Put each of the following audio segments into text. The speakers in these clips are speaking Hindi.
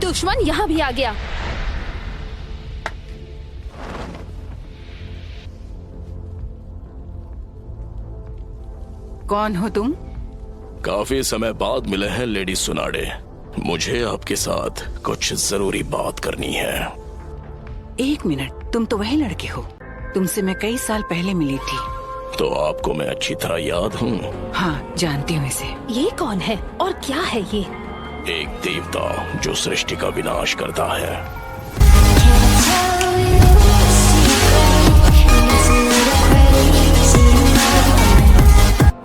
दुश्मन यहाँ भी आ गया। कौन हो तुम? काफी समय बाद मिले हैं लेडी सुनाडे। मुझे आपके साथ कुछ जरूरी बात करनी है। 1 मिनट, तुम तो वही लड़के हो, तुमसे मैं कई साल पहले मिली थी। तो आपको मैं अच्छी तरह याद हूँ? हाँ, जानती हूँ इसे। ये कौन है और क्या है ये? एक देवता जो सृष्टि का विनाश करता है।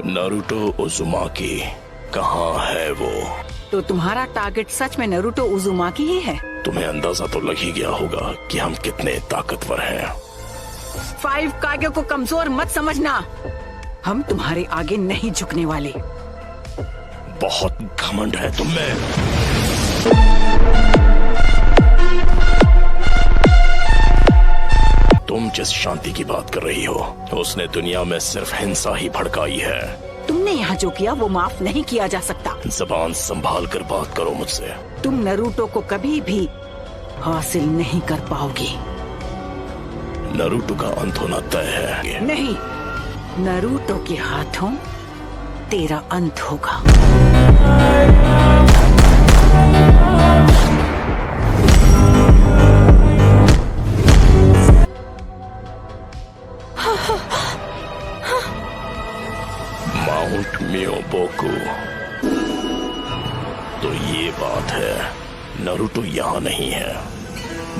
नारुतो उज़ुमाकी, कहाँ है वो? तो तुम्हारा टारगेट सच में नारुतो उज़ुमाकी ही है? तुम्हें अंदाजा तो लग ही गया होगा कि हम कितने ताकतवर हैं। 5 कागे को कमजोर मत समझना, हम तुम्हारे आगे नहीं झुकने वाले। बहुत घमंड है तुम में। तुम जिस शांति की बात कर रही हो, उसने दुनिया में सिर्फ हिंसा ही भड़काई है। तुमने यहाँ जो किया वो माफ नहीं किया जा सकता। जबान संभाल कर बात करो मुझसे। तुम नारुतो को कभी भी हासिल नहीं कर पाओगे। नारुतो का अंत होना तय है। नहीं, नारुतो के हाथों तेरा अंत होगा। माउंट मियोबोकू। तो ये बात है, नारुतो यहाँ नहीं है।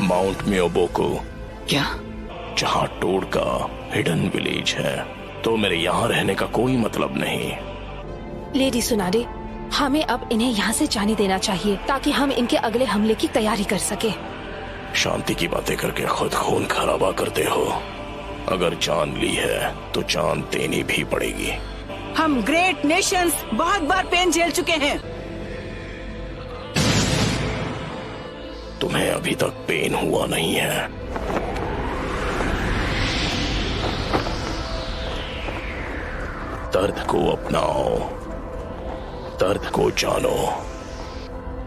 माउंट मियोबोकू, क्या? जहाँ टोड का हिडन विलेज है, तो मेरे यहाँ रहने का कोई मतलब नहीं। लेडी सुनाडे, हमें अब इन्हें यहाँ से जाने देना चाहिए ताकि हम इनके अगले हमले की तैयारी कर सके। शांति की बातें करके खुद खून खराबा करते हो। अगर जान ली है तो जान देनी भी पड़ेगी। हम ग्रेट नेशंस बहुत बार पेन झेल चुके हैं। तुम्हें अभी तक पेन हुआ नहीं है। दर्द को अपनाओ, दर्द को जानो।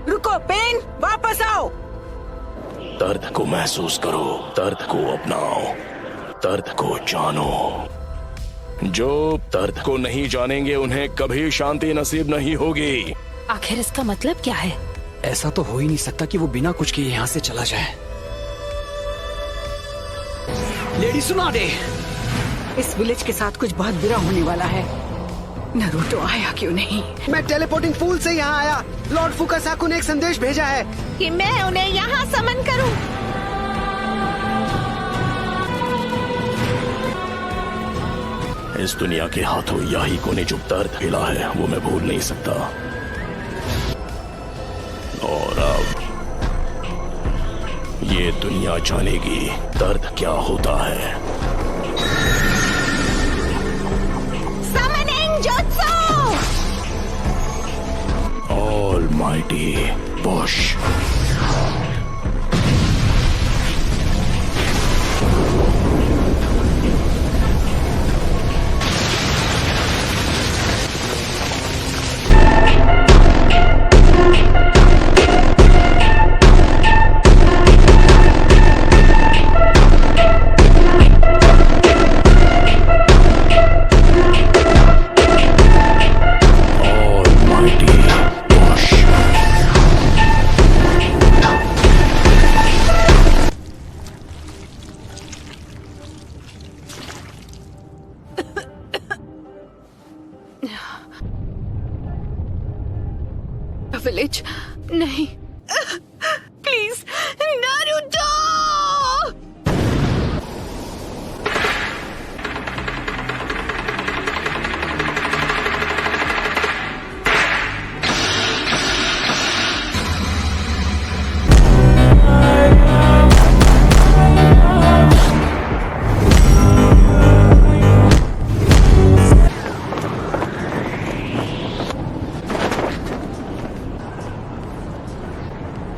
रुको पेन, वापस आओ। दर्द को महसूस करो, दर्द को अपनाओ, दर्द को जानो। जो दर्द को नहीं जानेंगे उन्हें कभी शांति नसीब नहीं होगी। आखिर इसका मतलब क्या है? ऐसा तो हो ही नहीं सकता कि वो बिना कुछ किए यहाँ से चला जाए। लेडी सुनाडे, इस विलेज के साथ कुछ बहुत बुरा होने वाला है। नारुतो आया क्यों नहीं? मैं टेलीपोर्टिंग फूल से यहाँ आया। लॉर्ड फुकासाकु ने एक संदेश भेजा है कि मैं उन्हें यहाँ समन करूं। इस दुनिया के हाथों याहिको ने जो दर्द हिला है वो मैं भूल नहीं सकता। और अब ये दुनिया जानेगी दर्द क्या होता है। Summoning jutsu! Almighty push. Village नहीं, प्लीज नारुतो!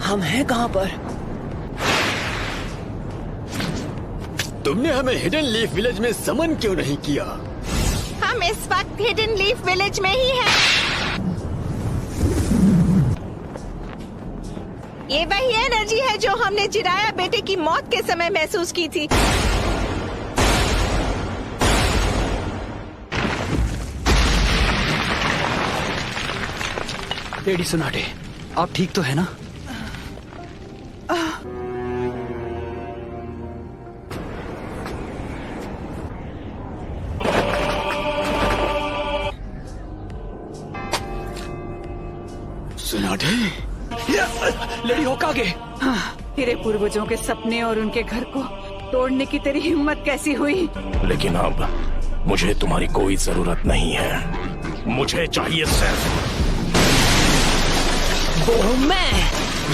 हम हैं कहाँ पर? तुमने हमें हिडन लीफ विलेज में समन क्यों नहीं किया? हम इस वक्त हिडन लीफ विलेज में ही हैं। ये वही एनर्जी है जो हमने जिराया बेटे की मौत के समय महसूस की थी। लेडी सोनाटे, आप ठीक तो है ना? सुनाटे, लेडी होकागे, तेरे पूर्वजों के सपने और उनके घर को तोड़ने की तेरी हिम्मत कैसी हुई? लेकिन अब मुझे तुम्हारी कोई जरूरत नहीं है। मुझे चाहिए सिर्फ वो हूँ मैं,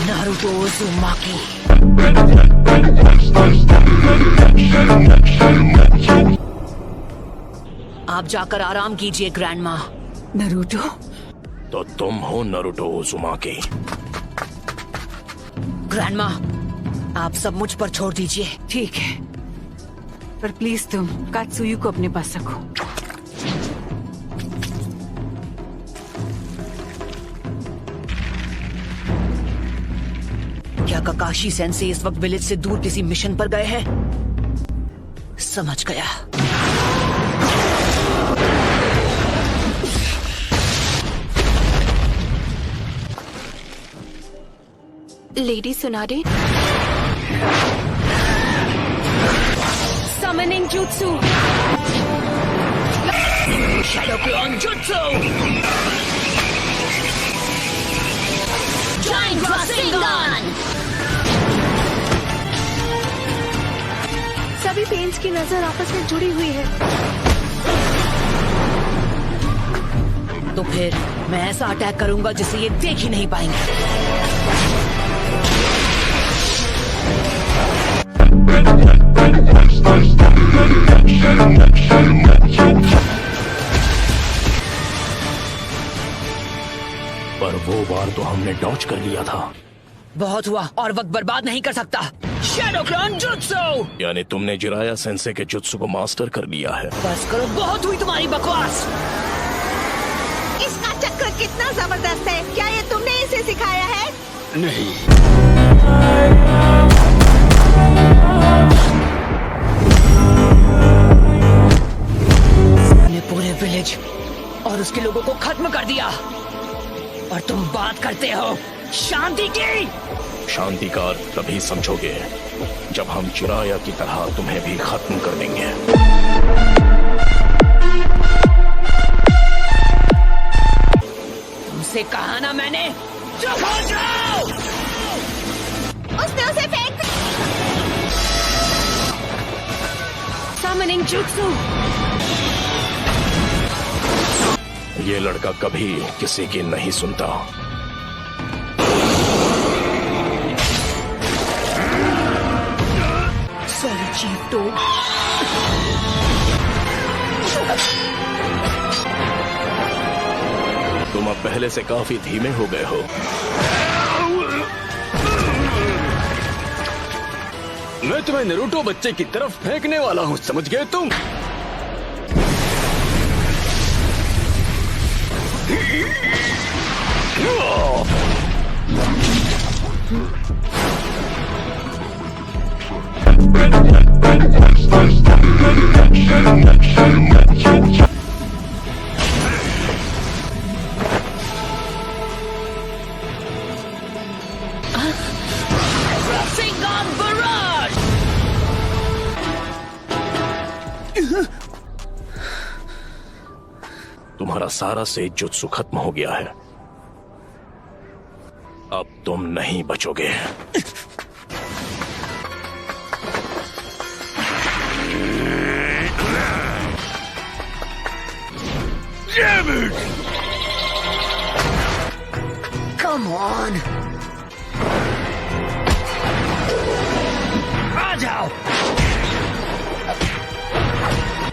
नारुतो उज़ुमाकी। आप जाकर आराम कीजिए ग्रैंडमा। नरूटो, तो तुम हो नारुतो उज़ुमाकी। ग्रैंडमा, आप सब मुझ पर छोड़ दीजिए। ठीक है, पर प्लीज तुम कात्सुयु को अपने पास रखो। क्या ककाशी सेंसे इस वक्त विलेज से दूर किसी मिशन पर गए हैं? समझ गया। Lady Tsunade, summoning jutsu, shadow clone jutsu, giant rasengan. सभी पेन्स की नजर आपस में जुड़ी हुई है। तो फिर मैं ऐसा अटैक करूंगा जिसे ये देख ही नहीं पाएंगे। पर वो बार तो हमने डॉच कर लिया था। बहुत हुआ और वक्त बर्बाद नहीं कर सकता। Shadow clone jutsu! यानी तुमने जिराया सेंसे के जुत्सु को मास्टर कर लिया है। बस करो, बहुत हुई तुम्हारी बकवास। इसका चक्र कितना जबरदस्त है, क्या ये तुमने इसे सिखाया है? नहीं। ने पूरे विलेज और उसके लोगों को खत्म कर दिया, और तुम बात करते हो शांति की। शांति का अर्थ तभी समझोगे जब हम चिराया की तरह तुम्हें भी खत्म कर देंगे। तुमसे कहा ना मैंने, चुप हो जाओ। उसने उसे फेंक समनिंग जुत्सु। ये लड़का कभी किसी की नहीं सुनता। सॉरी चीफ टो। तुम अब पहले से काफी धीमे हो गए हो। मैं तुम्हें नारुतो बच्चे की तरफ फेंकने वाला हूँ, समझ गए तुम? Rasengan Barrage! तुम्हारा सारा से जुत्सु खत्म हो गया है। अब तुम नहीं बचोगे। Come on! आ जाओ!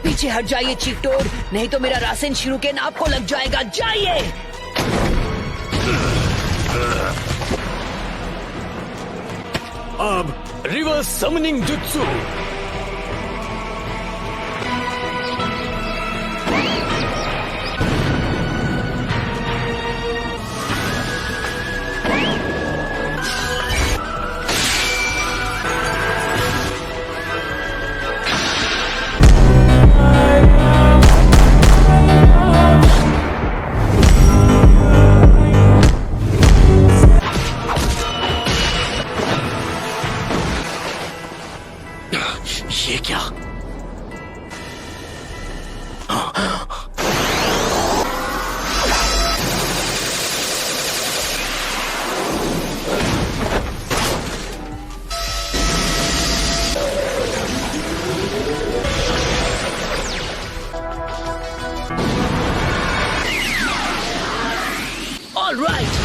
पीछे हट जाइए चीफ टोड, नहीं तो मेरा रासेन शिरुकेन आपको लग जाएगा। जाइए! अब रिवर्स समनिंग जुत्सु। ये क्या? All right.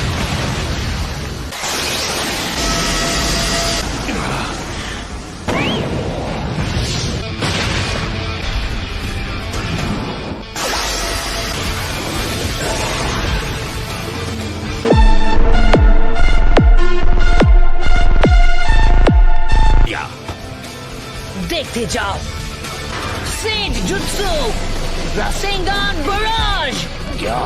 देखते जाओ, सेंट जुत्सु रासेंगान बराज। क्या?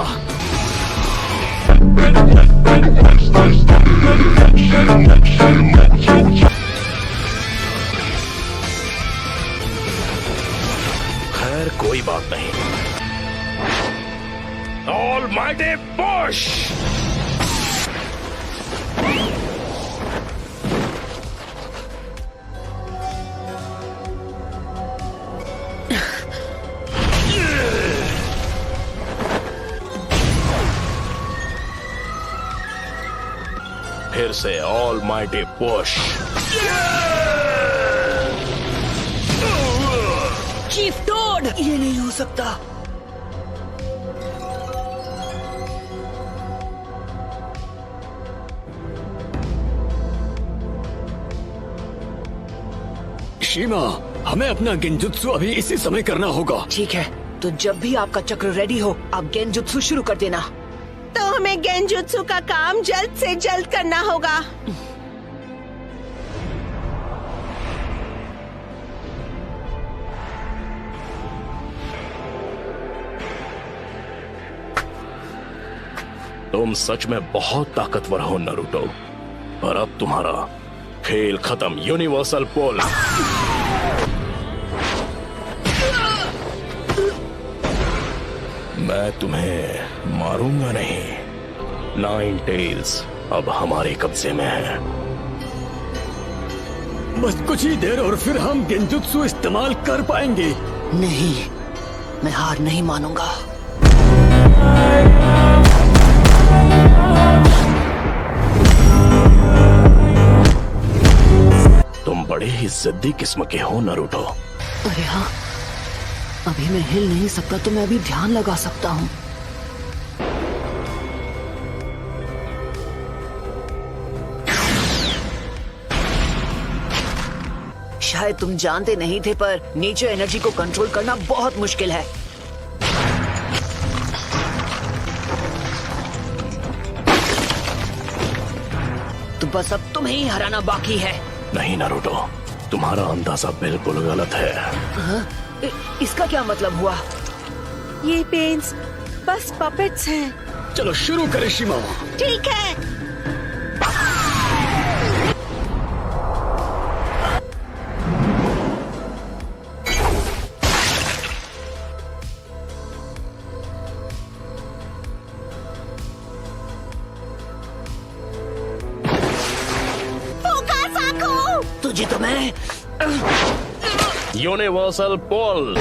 खैर कोई बात नहीं। Almighty push. फिर से ऑलमाइटी पुश। चीफ टोड, ये नहीं हो सकता। शीमा, हमें अपना गेंजुत्सु अभी इसी समय करना होगा। ठीक है, तो जब भी आपका चक्र रेडी हो आप गेंजुत्सु शुरू कर देना। तो हमें गेंजुत्सु का काम जल्द से जल्द करना होगा। तुम सच में बहुत ताकतवर हो नारुतो, पर अब तुम्हारा खेल खत्म। यूनिवर्सल पोल। मैं तुम्हें मारूंगा नहीं। नाइन टेल्स अब हमारे कब्जे में है। बस कुछ ही देर और फिर हम गेंजुत्सु इस्तेमाल कर पाएंगे। नहीं, मैं हार नहीं मानूंगा। तुम बड़े ही जिद्दी किस्म के हो नारुतो। अरे हाँ, अभी मैं हिल नहीं सकता तो मैं अभी ध्यान लगा सकता हूँ। शायद तुम जानते नहीं थे, पर नेचर एनर्जी को कंट्रोल करना बहुत मुश्किल है। तो बस अब तुम्हें ही हराना बाकी है। नहीं नारुतो, तुम्हारा अंदाजा बिल्कुल गलत है। इसका क्या मतलब हुआ? ये पेंस बस पपेट्स हैं। चलो शुरू करें शीमा। ठीक है। तुझे तो मैं यूनिवर्सल पोल।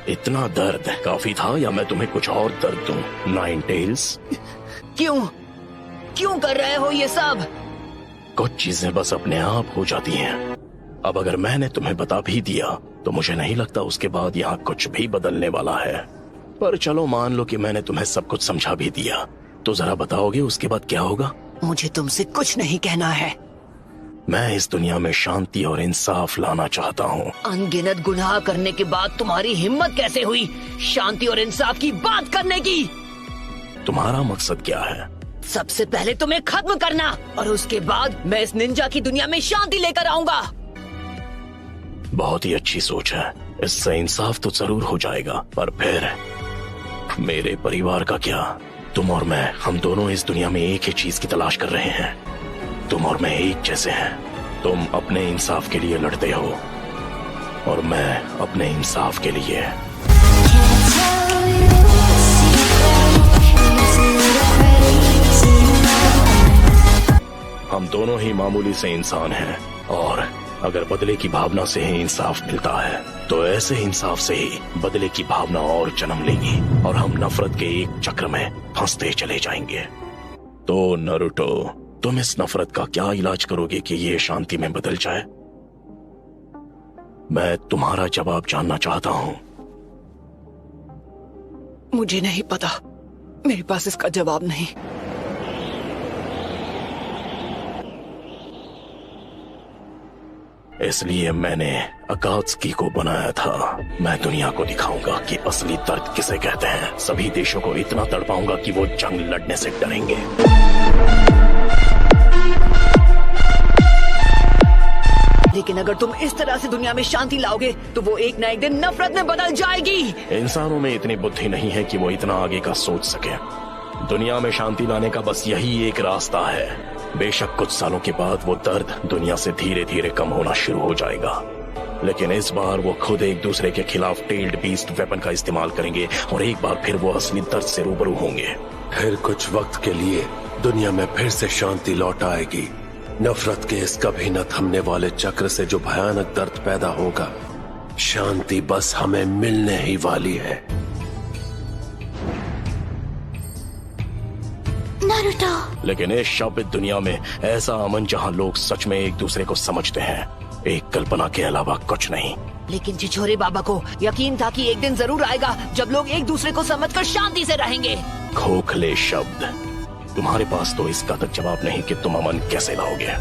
इतना दर्द काफी था या मैं तुम्हें कुछ और दर्द दूं? नाइन टेल्स, क्यों कर रहे हो ये सब? कुछ चीजें बस अपने आप हो जाती हैं। अब अगर मैंने तुम्हें बता भी दिया तो मुझे नहीं लगता उसके बाद यहाँ कुछ भी बदलने वाला है। पर चलो मान लो कि मैंने तुम्हें सब कुछ समझा भी दिया, तो जरा बताओगे उसके बाद क्या होगा? मुझे तुमसे कुछ नहीं कहना है। मैं इस दुनिया में शांति और इंसाफ लाना चाहता हूँ। अनगिनत गुनाह करने के बाद तुम्हारी हिम्मत कैसे हुई शांति और इंसाफ की बात करने की? तुम्हारा मकसद क्या है? सबसे पहले तुम्हें खत्म करना, और उसके बाद मैं इस निंजा की दुनिया में शांति लेकर आऊंगा। बहुत ही अच्छी सोच है। इससे इंसाफ तो जरूर हो जाएगा, पर फिर मेरे परिवार का क्या? तुम और मैं, हम दोनों इस दुनिया में एक ही चीज की तलाश कर रहे हैं। तुम और मैं एक जैसे हैं। तुम अपने इंसाफ के लिए लड़ते हो और मैं अपने इंसाफ के लिए। Can't tell you a secret, 'cause you're ready to know. मामूली से इंसान हैं और अगर बदले की भावना से ही इंसाफ मिलता है तो ऐसे इंसाफ से ही बदले की भावना और जन्म लेगी और हम नफरत के एक चक्र में फंसते चले जाएंगे। तो नारुतो, तुम इस नफरत का क्या इलाज करोगे कि ये शांति में बदल जाए? मैं तुम्हारा जवाब जानना चाहता हूँ। मुझे नहीं पता, मेरे पास इसका जवाब नहीं। इसलिए मैंने अकात्सुकी को बनाया था। मैं दुनिया को दिखाऊंगा कि असली दर्द किसे कहते हैं। सभी देशों को इतना तड़पाऊंगा कि वो जंग लड़ने से डरेंगे। लेकिन अगर तुम इस तरह से दुनिया में शांति लाओगे तो वो एक ना एक दिन नफरत में बदल जाएगी। इंसानों में इतनी बुद्धि नहीं है कि वो इतना आगे का सोच सके। दुनिया में शांति लाने का बस यही एक रास्ता है। बेशक कुछ सालों के बाद वो दर्द दुनिया से धीरे धीरे कम होना शुरू हो जाएगा, लेकिन इस बार वो खुद एक दूसरे के खिलाफ टेल्ड बीस्ट वेपन का इस्तेमाल करेंगे और एक बार फिर वो असली दर्द से रूबरू होंगे। फिर कुछ वक्त के लिए दुनिया में फिर से शांति लौट आएगी। नफरत के इस कभी न थमने वाले चक्र से जो भयानक दर्द पैदा होगा, शांति बस हमें मिलने ही वाली है। नारुतो। लेकिन इस शापित दुनिया में ऐसा अमन जहाँ लोग सच में एक दूसरे को समझते हैं, एक कल्पना के अलावा कुछ नहीं। लेकिन छिछोरे बाबा को यकीन था कि एक दिन जरूर आएगा जब लोग एक दूसरे को समझकर शांति से रहेंगे। खोखले शब्द, तुम्हारे पास तो इसका तक जवाब नहीं कि तुम अमन कैसे लाओगे।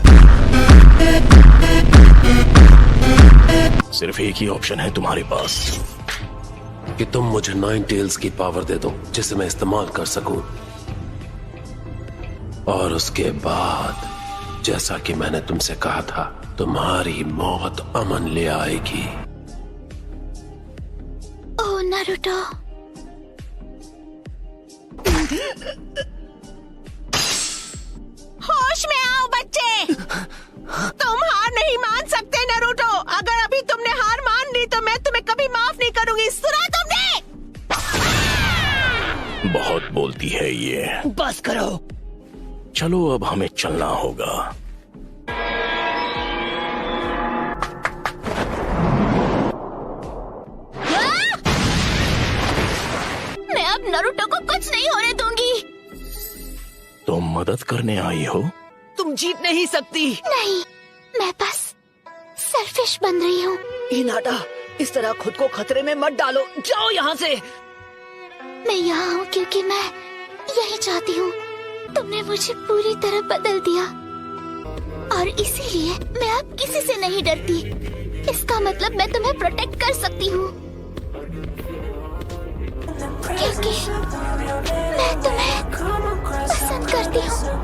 सिर्फ एक ही ऑप्शन है तुम्हारे पास कि तुम मुझे 9 टेल्स की पावर दे दो जिसे मैं इस्तेमाल कर सकूं, और उसके बाद जैसा कि मैंने तुमसे कहा था, तुम्हारी मौत अमन ले आएगी। ओह नारुतो। होश में आओ बच्चे, तुम हार नहीं मान सकते नारुतो। अगर अभी तुमने हार मान ली तो मैं तुम्हें कभी माफ नहीं करूंगी। सुना तुमने? बहुत बोलती है ये। बस करो। चलो अब हमें चलना होगा। मैं अब नारुतो को कुछ नहीं होने दूंगी। तुम मदद करने आई हो? तुम जीत नहीं सकती। नहीं, मैं बस सेल्फिश बन रही हूँ। हिनाटा, इस तरह खुद को खतरे में मत डालो। जाओ यहाँ से। मैं यहाँ हूँ क्योंकि मैं यही चाहती हूँ। तुमने मुझे पूरी तरह बदल दिया और इसीलिए मैं अब किसी से नहीं डरती। इसका मतलब मैं तुम्हें प्रोटेक्ट कर सकती हूँ क्योंकि मैं तुम्हें पसंद करती हूँ।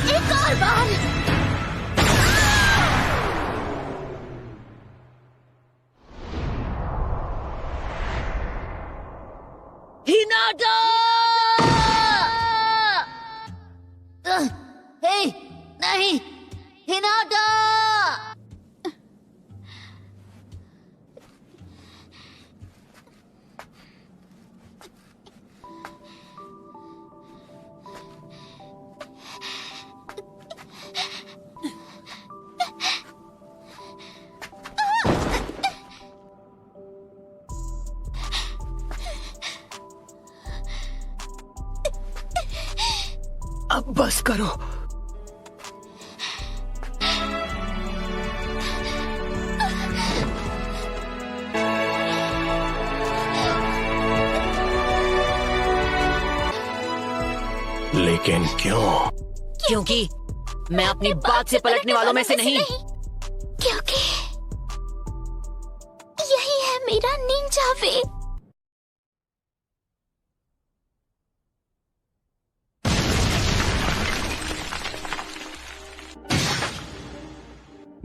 एक और बार। हिनाटा! हे, नहीं, हिनाटा! अब बस करो। लेकिन क्यों? क्योंकि मैं अपनी बात से पलटने वालों में से नहीं। क्योंकि यही है मेरा निंजा वे।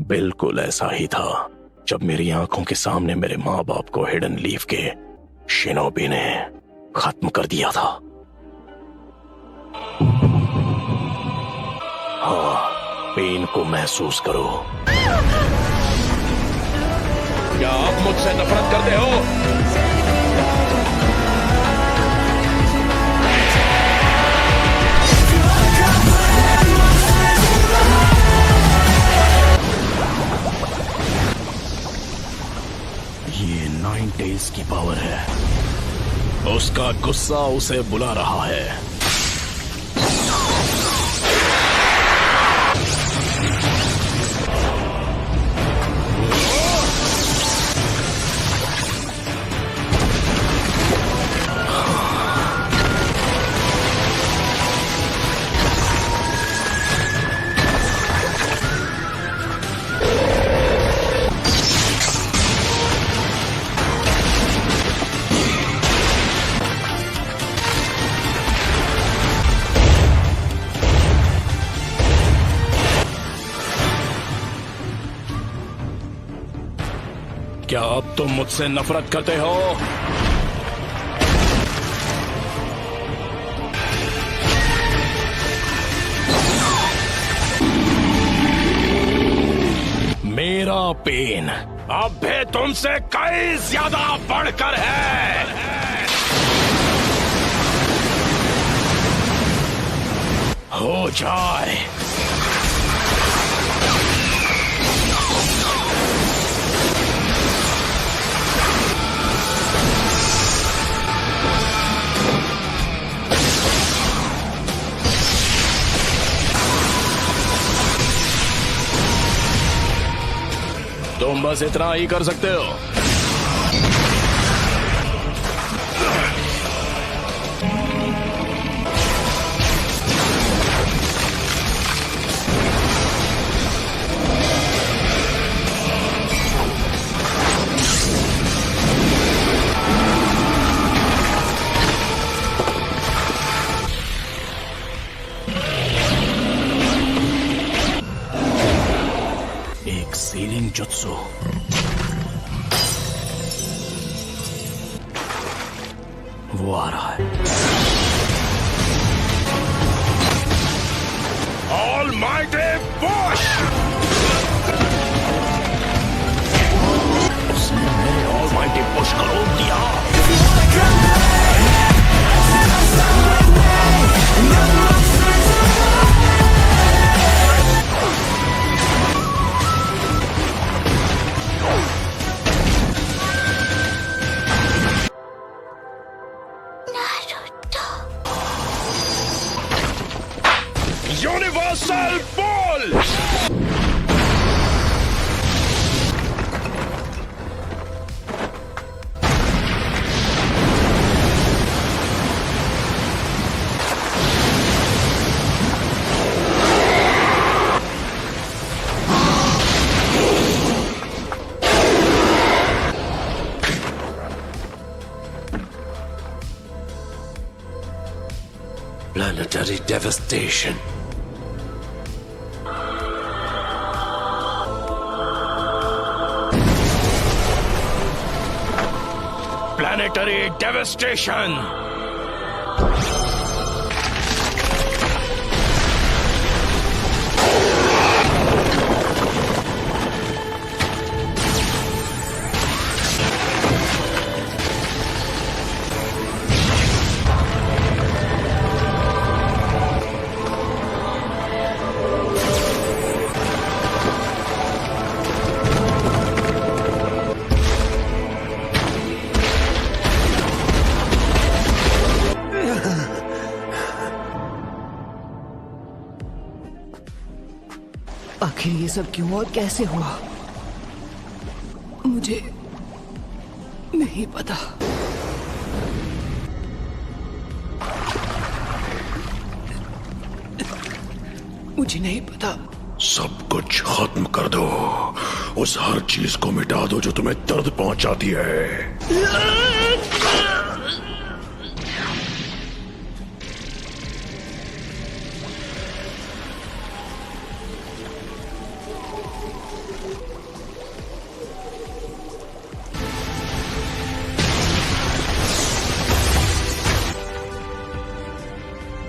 बिल्कुल ऐसा ही था जब मेरी आंखों के सामने मेरे माँ बाप को हिडन लीफ के शिनोबी ने खत्म कर दिया था। हाँ, पेन को महसूस करो। क्या आप मुझसे नफरत करते हो? ये 9 टेल्स की पावर है। उसका गुस्सा उसे बुला रहा है। क्या अब तुम मुझसे नफरत करते हो? मेरा पेन अब भी तुमसे कई ज्यादा बढ़कर है। हो जाए। तुम बस इतना ही कर सकते हो। एक सीलिंग जुत्सु। वो आ रहा है। Almighty Push! उसने मेरे Almighty Push को रोक दिया। Universal Ball! Planetary devastation. Planetary devastation! आखिर ये सब क्यों और कैसे हुआ, मुझे नहीं पता। मुझे नहीं पता। सब कुछ खत्म कर दो, उस हर चीज को मिटा दो जो तुम्हें दर्द पहुंचाती है।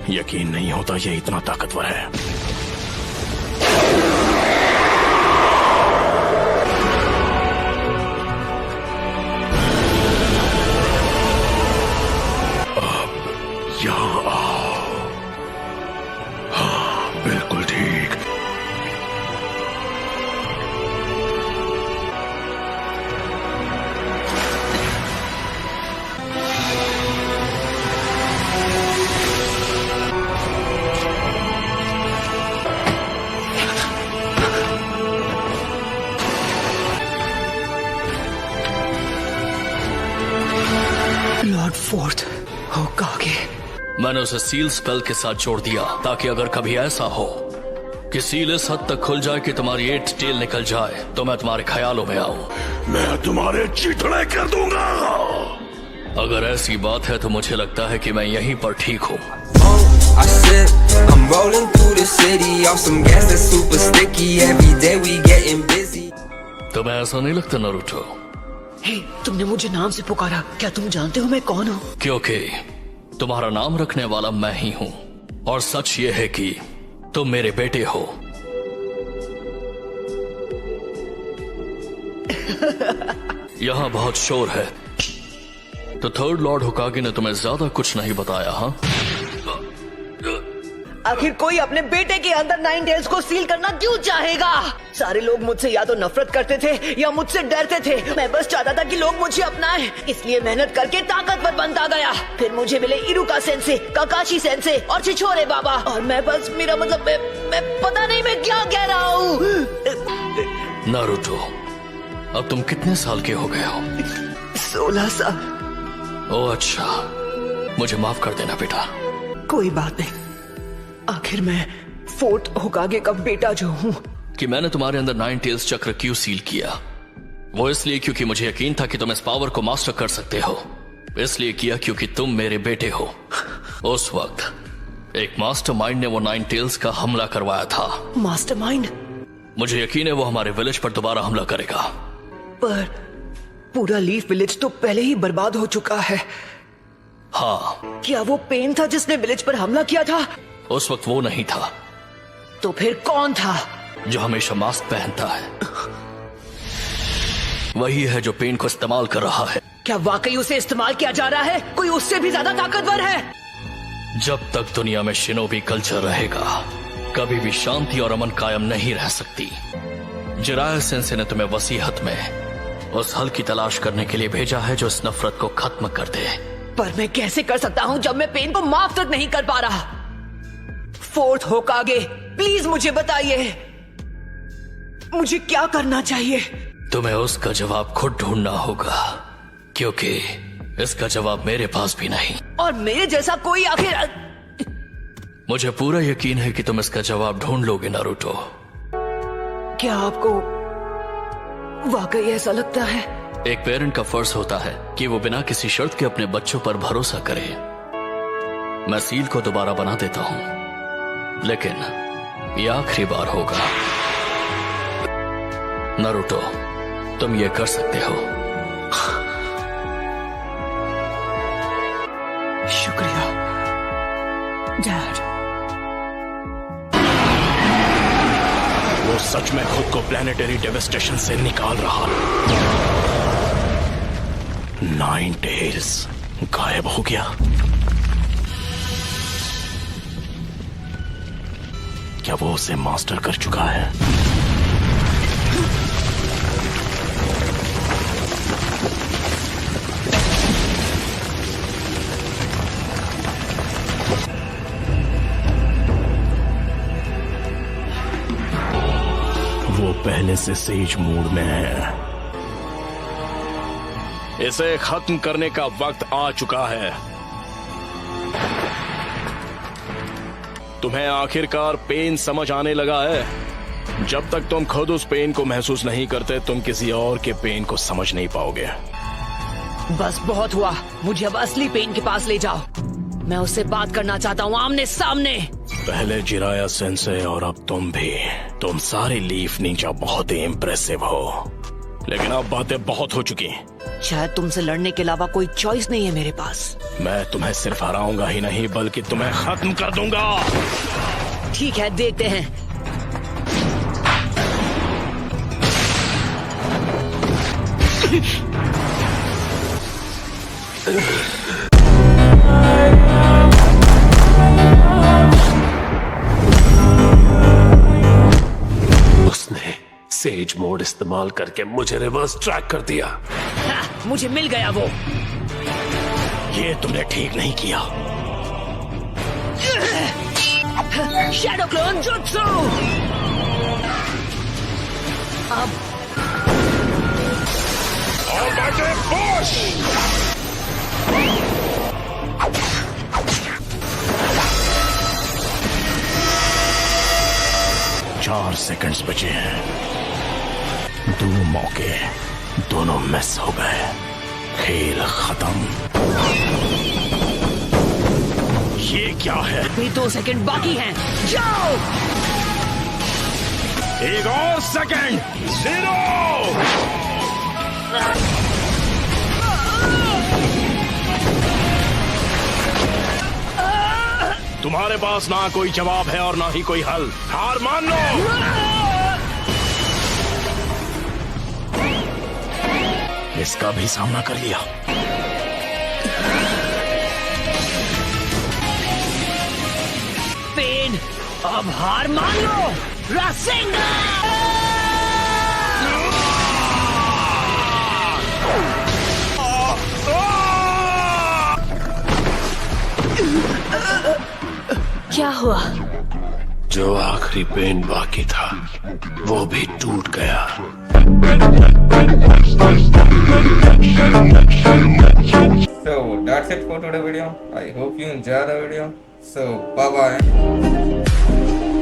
यकीन नहीं होता ये इतना ताकतवर है। अब यहाँ आओ। हाँ, बिल्कुल ठीक। Lord fourth होकागे। मैंने उसे सील स्पेल के साथ जोड़ दिया ताकि अगर कभी ऐसा हो कि सील इस हद तक खुल जाए कि तुम्हारी 8 टेल निकल जाए तो मैं तुम्हारे ख्यालों में आऊं। मैं तुम्हारे चीथड़े कर दूंगा। अगर ऐसी बात है तो मुझे लगता है कि मैं यहीं पर ठीक हूँ। I sip, I'm rolling through the city off some gas that's super sticky. Every day we getting busy. तुम्हें ऐसा नहीं लगता नारुतो? हे, तुमने मुझे नाम से पुकारा, क्या तुम जानते हो मैं कौन हूँ? क्योंकि तुम्हारा नाम रखने वाला मैं ही हूँ और सच ये है कि तुम मेरे बेटे हो। यहाँ बहुत शोर है, तो थर्ड लॉर्ड होकागे ने तुम्हें ज्यादा कुछ नहीं बताया? हाँ, आखिर कोई अपने बेटे के अंदर 9 टेल्स को सील करना क्यों चाहेगा? सारे लोग मुझसे या तो नफरत करते थे या मुझसे डरते थे। मैं बस चाहता था कि लोग मुझे अपनाएं, इसलिए मेहनत करके ताकतवर बनता गया। फिर मुझे मिले इरुका सेंसे, काकाशी सेंसे और छिछोरे बाबा, और मैं बस मेरा मतलब मैं पता नहीं मैं क्या कह रहा हूँ। नारुतो, अब तुम कितने साल के हो गए हो? 16 साल। ओह अच्छा, मुझे माफ कर देना बेटा। कोई बात नहीं, आखिर मैं फोर्थ होकागे का बेटा जो हूँ। कि मैंने तुम्हारे अंदर 9 टेल्स चक्र क्यों सील किया? वो इसलिए क्योंकि मुझे यकीन था कि तुम इस पावर को मास्टर कर सकते हो। इसलिए किया क्योंकि तुम मेरे बेटे हो। उस वक्त एक मास्टरमाइंड ने वो 9 टेल्स का हमला करवाया था। मास्टरमाइंड? मुझे यकीन है वो हमारे विलेज पर दोबारा हमला करेगा। पर पूरा लीफ विलेज तो पहले ही बर्बाद हो चुका है। हाँ। क्या वो पेन था जिसने विलेज पर हमला किया था? उस वक्त वो नहीं था। तो फिर कौन था? जो हमेशा मास्क पहनता है। वही है जो पेन को इस्तेमाल कर रहा है। क्या वाकई उसे इस्तेमाल किया जा रहा है? कोई उससे भी ज्यादा ताकतवर है? जब तक दुनिया में शिनोबी कल्चर रहेगा, कभी भी शांति और अमन कायम नहीं रह सकती। जिराया सेंसे ने तुम्हें वसीहत में उस हल की तलाश करने के लिए भेजा है जो इस नफरत को खत्म कर दे। पर मैं कैसे कर सकता हूँ जब मैं पेन को माफ तक नहीं कर पा रहा? फोर्थ होकागे, प्लीज मुझे बताइए, मुझे क्या करना चाहिए? तुम्हें उसका जवाब खुद ढूंढना होगा, क्योंकि इसका जवाब मेरे पास भी नहीं। और मेरे जैसा कोई आखिर? मुझे पूरा यकीन है कि तुम इसका जवाब ढूंढ लोगे नारुतो। क्या आपको वाकई ऐसा लगता है? एक पेरेंट का फर्ज होता है कि वो बिना किसी शर्त के अपने बच्चों पर भरोसा करे। मैं सील को दोबारा बना देता हूं, लेकिन ये आखिरी बार होगा। नारुतो, तुम ये कर सकते हो। शुक्रिया डैड। वो सच में खुद को प्लैनेटरी डेविस्टेशन से निकाल रहा। 9 टेल्स गायब हो गया। क्या वो उसे मास्टर कर चुका है? वो पहले से सेज मूड में है। इसे खत्म करने का वक्त आ चुका है। तुम्हें आखिरकार पेन समझ आने लगा है? जब तक तुम खुद उस पेन को महसूस नहीं करते, तुम किसी और के पेन को समझ नहीं पाओगे। बस बहुत हुआ, मुझे अब असली पेन के पास ले जाओ। मैं उससे बात करना चाहता हूँ आमने सामने। पहले जिराया सेंसे और अब तुम भी। तुम सारे लीफ निंजा बहुत ही इम्प्रेसिव हो, लेकिन अब बातें बहुत हो चुकी। शायद तुमसे लड़ने के अलावा कोई चॉइस नहीं है मेरे पास। मैं तुम्हें सिर्फ हराऊंगा ही नहीं, बल्कि तुम्हें खत्म कर दूंगा। ठीक है, देखते हैं। उसने सेज मोड इस्तेमाल करके मुझे रिवर्स ट्रैक कर दिया। हाँ, मुझे मिल गया वो। ये तुमने ठीक नहीं किया। Shadow clone jutsu. अब पुश। 4 सेकंड्स बचे हैं। 2 मौके, दोनों मिस हो गए। खेल खत्म। ये क्या है? अभी 2 सेकंड बाकी हैं। जाओ। एक और सेकंड। 0। तुम्हारे पास ना कोई जवाब है और ना ही कोई हल। हार मान लो। इसका भी सामना कर लिया। पेन, अब हार मान लो। रासेंगा। क्या हुआ? जो आखिरी पेन बाकी था वो भी टूट गया। So that's it for today's video. I hope you enjoy the video. So bye bye.